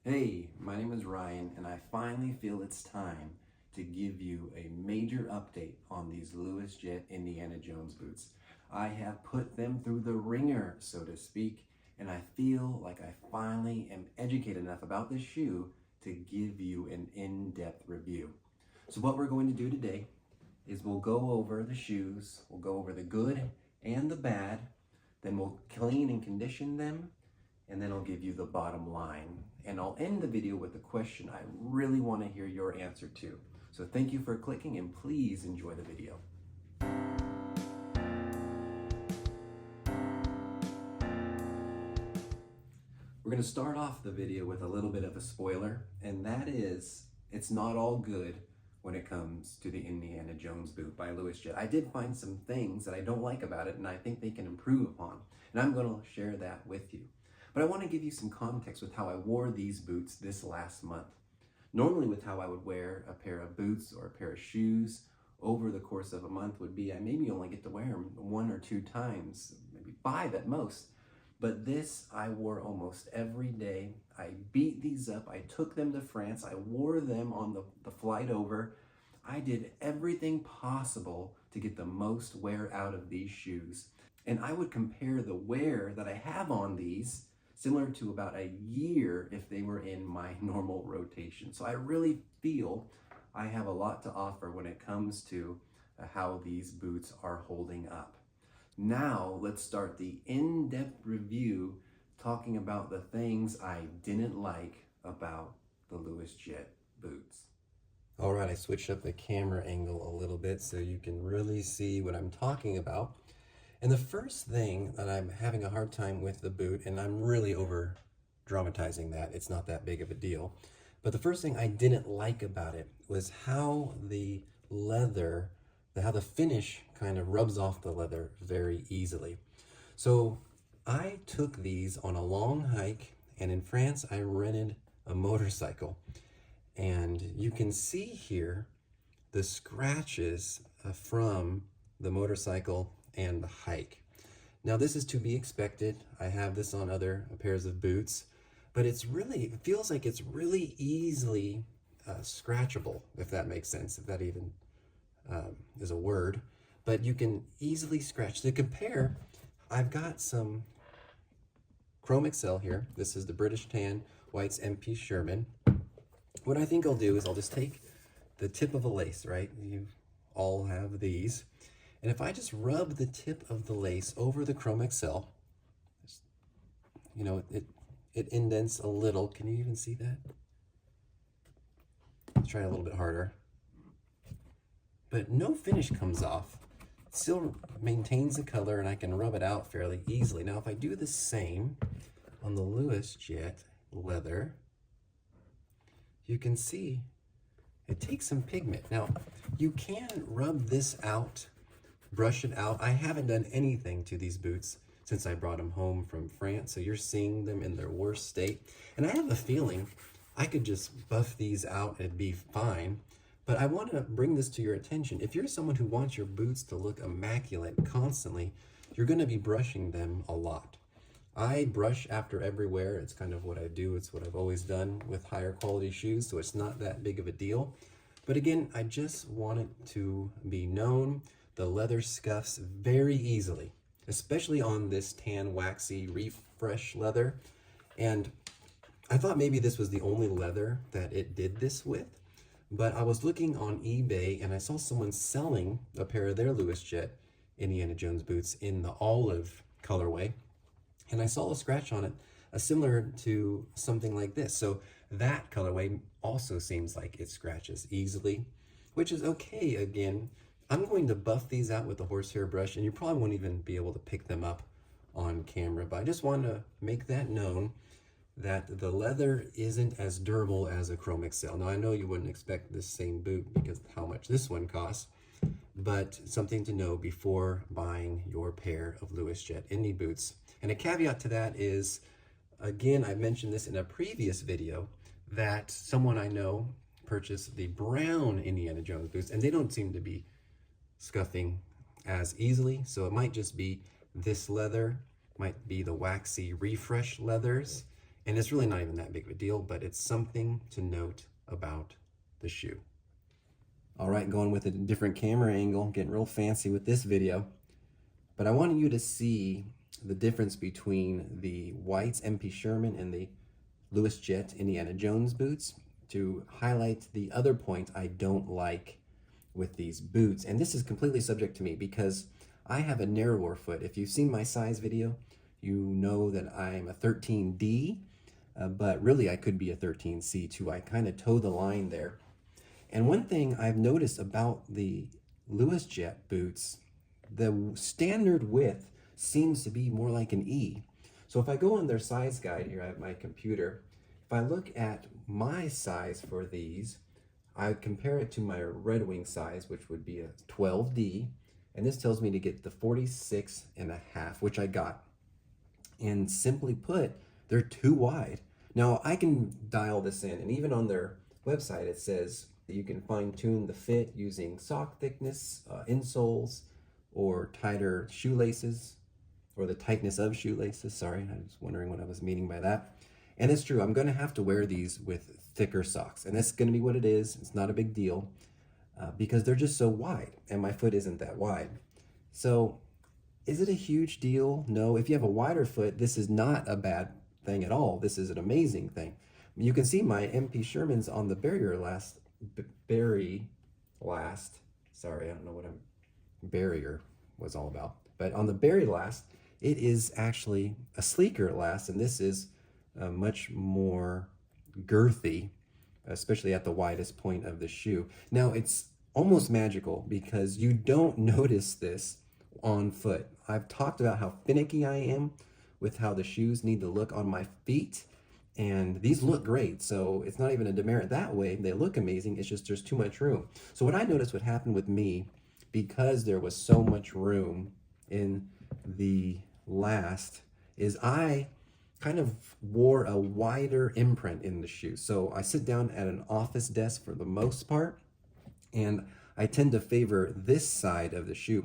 Hey, my name is Ryan, and I finally feel it's time to give you a major update on these Luosjiet Indiana Jones boots. I have put them through the ringer, so to speak, and I feel like I finally am educated enough about this shoe to give you an in-depth review. So what we're going to do today is we'll go over the shoes, we'll go over the good and the bad, then we'll clean and condition them, and then I'll give you the bottom line. And I'll end the video with a question I really want to hear your answer to. So thank you for clicking, and please enjoy the video. We're going to start off the video with a little bit of a spoiler, and that is, it's not all good when it comes to the Indiana Jones boot by Luosjiet. I did find some things that I don't like about it, and I think they can improve upon, and I'm going to share that with you. But I want to give you some context with how I wore these boots this last month. Normally with how I would wear a pair of boots or a pair of shoes over the course of a month would be I maybe only get to wear them 1 or 2 times, maybe 5 at most. But this I wore almost every day. I beat these up. I took them to France. I wore them on the flight over. I did everything possible to get the most wear out of these shoes. And I would compare the wear that I have on these similar to about a year if they were in my normal rotation. So I really feel I have a lot to offer when it comes to how these boots are holding up. Now let's start the in-depth review talking about the things I didn't like about the Luosjiet boots. All right, I switched up the camera angle a little bit so you can really see what I'm talking about. And the first thing that I'm having a hard time with the boot, and I'm really over dramatizing that, it's not that big of a deal, but the first thing I didn't like about it was how the leather, how the finish kind of rubs off the leather very easily. So I took these on a long hike, and in France I rented a motorcycle, and you can see here the scratches from the motorcycle and the hike. Now this is to be expected. I have this on other pairs of boots, but it feels like it's really easily scratchable, if that makes sense, if that even is a word. But you can easily scratch. To compare, I've got some Chrome Excel here. This is the British Tan White's MP Sherman. What I think I'll do is I'll just take the tip of a lace, right? You all have these. And if I just rub the tip of the lace over the Chrome Excel, you know, it indents a little. Can you even see that? Let's try a little bit harder. But no finish comes off. It still maintains the color, and I can rub it out fairly easily. Now, if I do the same on the Luosjiet leather, you can see it takes some pigment. Now, you can rub this out, brush it out. I haven't done anything to these boots since I brought them home from France, so you're seeing them in their worst state. And I have a feeling I could just buff these out and it'd be fine. But I want to bring this to your attention. If you're someone who wants your boots to look immaculate constantly, you're going to be brushing them a lot. I brush after every wear. It's kind of what I do. It's what I've always done with higher quality shoes, so it's not that big of a deal. But again, I just want it to be known. The leather scuffs very easily, especially on this tan waxy refresh leather. And I thought maybe this was the only leather that it did this with, but I was looking on eBay and I saw someone selling a pair of their Luosjiet Indiana Jones boots in the olive colorway, and I saw a scratch on it similar to something like this. So that colorway also seems like it scratches easily, which is okay. Again, I'm going to buff these out with a horsehair brush, and you probably won't even be able to pick them up on camera, but I just wanted to make that known that the leather isn't as durable as a Chrome Excel. Now, I know you wouldn't expect this same boot because of how much this one costs, but something to know before buying your pair of Luosjiet Indy boots. And a caveat to that is, again, I mentioned this in a previous video, that someone I know purchased the brown Indiana Jones boots, and they don't seem to be scuffing as easily. So it might just be this leather, might be the waxy refresh leathers, And it's really not even that big of a deal, but it's something to note about the shoe. All right, going with a different camera angle, getting real fancy with this video. But I wanted you to see the difference between the White's MP Sherman and the Luosjiet Indiana Jones boots to highlight the other point I don't like with these boots. And this is completely subject to me because I have a narrower foot. If you've seen my size video, you know that I'm a 13D, but really I could be a 13C too. I kind of toe the line there. And one thing I've noticed about the Luosjiet boots, the standard width seems to be more like an E. So if I go on their size guide here at my computer, if I look at my size for these, I would compare it to my Red Wing size, which would be a 12D, and this tells me to get the 46.5, which I got. And simply put, they're too wide. Now I can dial this in, and even on their website it says that you can fine-tune the fit using sock thickness, insoles, or tighter shoelaces, or the tightness of shoelaces. Sorry, I was wondering what I was meaning by that. And it's true, I'm going to have to wear these with thicker socks, and that's going to be what it is. It's not a big deal because they're just so wide, and my foot isn't that wide. So is it a huge deal? No. If you have a wider foot, this is not a bad thing at all. This is an amazing thing. You can see my MP Sherman's on the sorry, I don't know what a barrier was all about. But on the Berry last, it is actually a sleeker last, and this is much more girthy, especially at the widest point of the shoe. Now it's almost magical because you don't notice this on foot. I've talked about how finicky I am with how the shoes need to look on my feet, and these look great, so it's not even a demerit that way. They look amazing, it's just there's too much room. So what I noticed would happen with me, because there was so much room in the last, is I kind of wore a wider imprint in the shoe. So I sit down at an office desk for the most part, and I tend to favor this side of the shoe.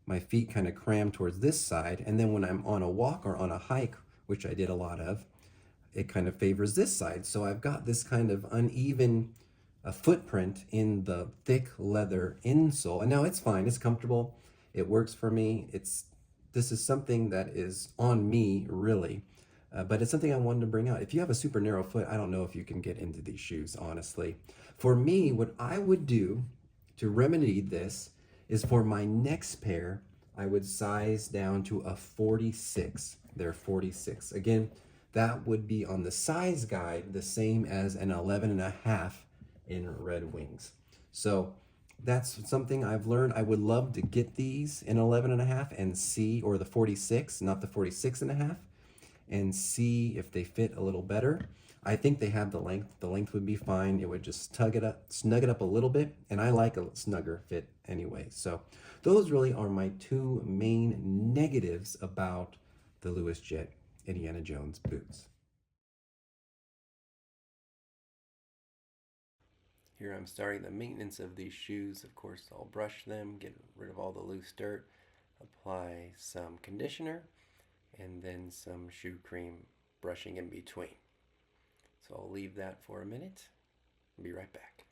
My feet kind of cram towards this side, and then when I'm on a walk or on a hike, which I did a lot of, it kind of favors this side. So I've got this kind of uneven footprint in the thick leather insole. And now it's fine, it's comfortable, it works for me. This is something that is on me, really. But it's something I wanted to bring out. If you have a super narrow foot, I don't know if you can get into these shoes, honestly. For me, what I would do to remedy this is for my next pair, I would size down to a 46. They're 46. Again, that would be on the size guide, the same as an 11.5 in Red Wings. So that's something I've learned. I would love to get these in 11.5 and see, or the 46, not the 46.5, and see if they fit a little better. I think they have the length. The length would be fine. It would just snug it up a little bit, and I like a snugger fit anyway. So those really are my two main negatives about the Luosjiet Indiana Jones boots. Here I'm starting the maintenance of these shoes. Of course, I'll brush them, get rid of all the loose dirt, apply some conditioner, and then some shoe cream brushing in between. So I'll leave that for a minute and be right back.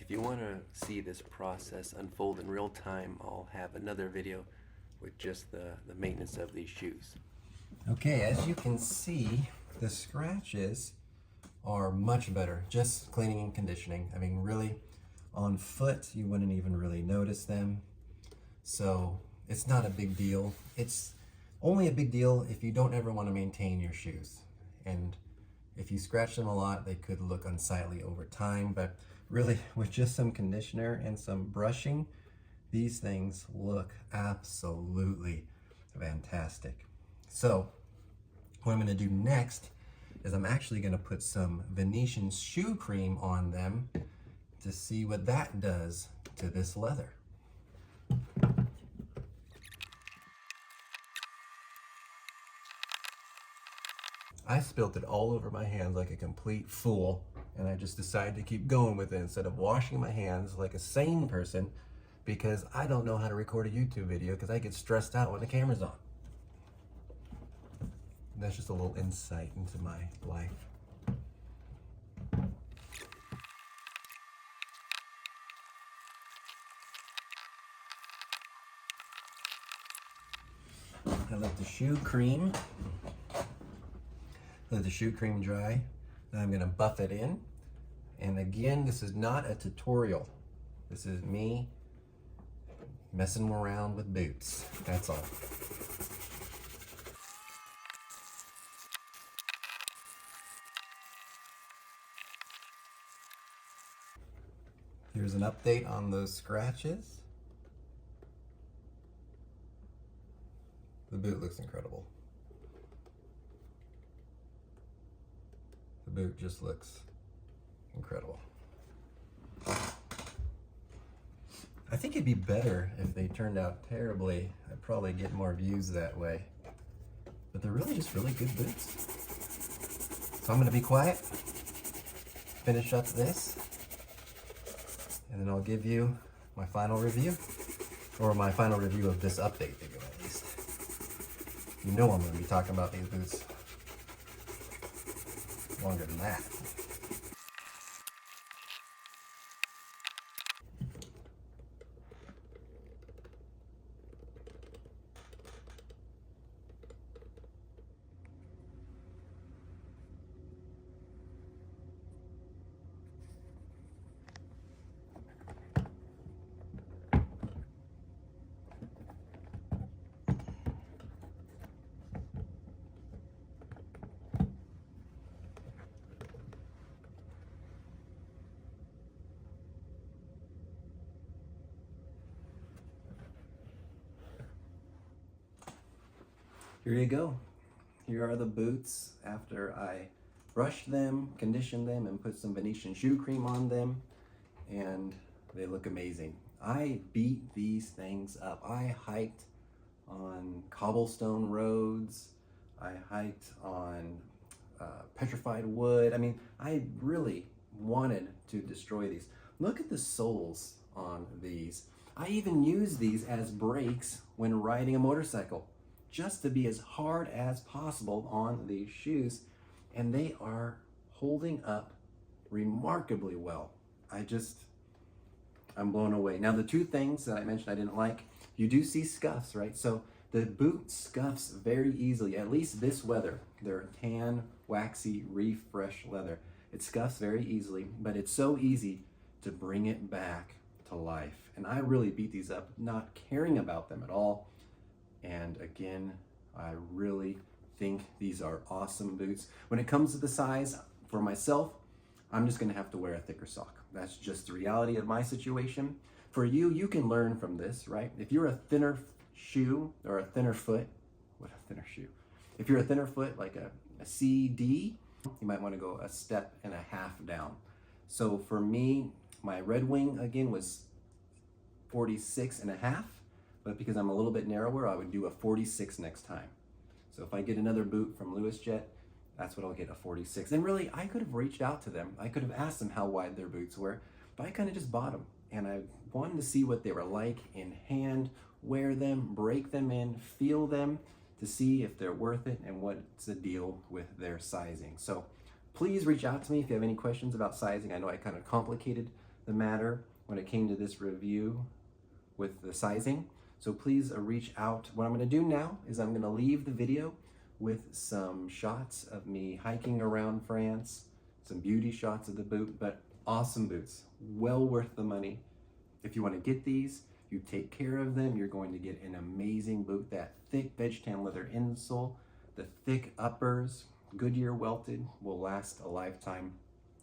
If you want to see this process unfold in real time, I'll have another video with just the maintenance of these shoes. Okay, as you can see, the scratches are much better, just cleaning and conditioning. I mean, really, on foot, you wouldn't even really notice them. So it's not a big deal. It's only a big deal if you don't ever want to maintain your shoes. And if you scratch them a lot, they could look unsightly over time, but really, with just some conditioner and some brushing, these things look absolutely fantastic. So what I'm going to do next is I'm actually going to put some Venetian shoe cream on them to see what that does to this leather. I spilt it all over my hands like a complete fool, and I just decided to keep going with it instead of washing my hands like a sane person, because I don't know how to record a YouTube video because I get stressed out when the camera's on. That's just a little insight into my life. I let the shoe cream dry. Then I'm gonna buff it in. And again, this is not a tutorial. This is me messing around with boots. That's all. Here's an update on those scratches. The boot looks incredible. The boot just looks incredible. I think it'd be better if they turned out terribly. I'd probably get more views that way. But they're really just really good boots. So I'm gonna be quiet, finish up this, and then I'll give you my final review, or my final review of this update video at least. You know I'm gonna be talking about these boots longer than that. Here you go. Here are the boots after I brushed them, conditioned them, and put some Venetian shoe cream on them, and they look amazing. I beat these things up. I hiked on cobblestone roads. I hiked on petrified wood. I mean, I really wanted to destroy these. Look at the soles on these. I even use these as brakes when riding a motorcycle, just to be as hard as possible on these shoes, and they are holding up remarkably well. I'm blown away. Now, the two things that I mentioned I didn't like, you do see scuffs, right? So the boot scuffs very easily, at least this leather. They're tan, waxy, reef fresh leather. It scuffs very easily, but it's so easy to bring it back to life. And I really beat these up, not caring about them at all. And again, I really think these are awesome boots. When it comes to the size, for myself, I'm just gonna have to wear a thicker sock. That's just the reality of my situation. For you, you can learn from this, right? If you're a thinner shoe or a thinner foot, what a thinner shoe. If you're a thinner foot, like a CD, you might wanna go a step and a half down. So for me, my Red Wing again was 46 and a half. But because I'm a little bit narrower, I would do a 46 next time. So if I get another boot from Luosjiet, that's what I'll get, a 46. And really, I could have reached out to them. I could have asked them how wide their boots were, but I kind of just bought them. And I wanted to see what they were like in hand, wear them, break them in, feel them, to see if they're worth it and what's the deal with their sizing. So please reach out to me if you have any questions about sizing. I know I kind of complicated the matter when it came to this review with the sizing. So please reach out. What I'm gonna do now is I'm gonna leave the video with some shots of me hiking around France, some beauty shots of the boot, but awesome boots, well worth the money. If you wanna get these, you take care of them, you're going to get an amazing boot. That thick veg tan leather insole, the thick uppers, Goodyear welted, will last a lifetime.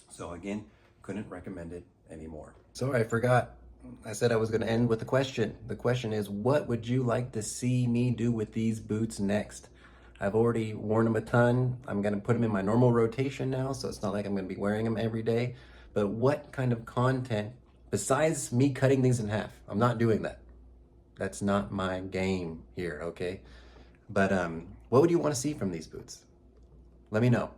So again, couldn't recommend it anymore. Sorry, I forgot. I said I was going to end with a question. The question is, what would you like to see me do with these boots next? I've already worn them a ton. I'm gonna put them in my normal rotation now, so it's not like I'm gonna be wearing them every day. But what kind of content, besides me cutting these in half, I'm not doing that. That's not my game here, okay? But what would you want to see from these boots? Let me know.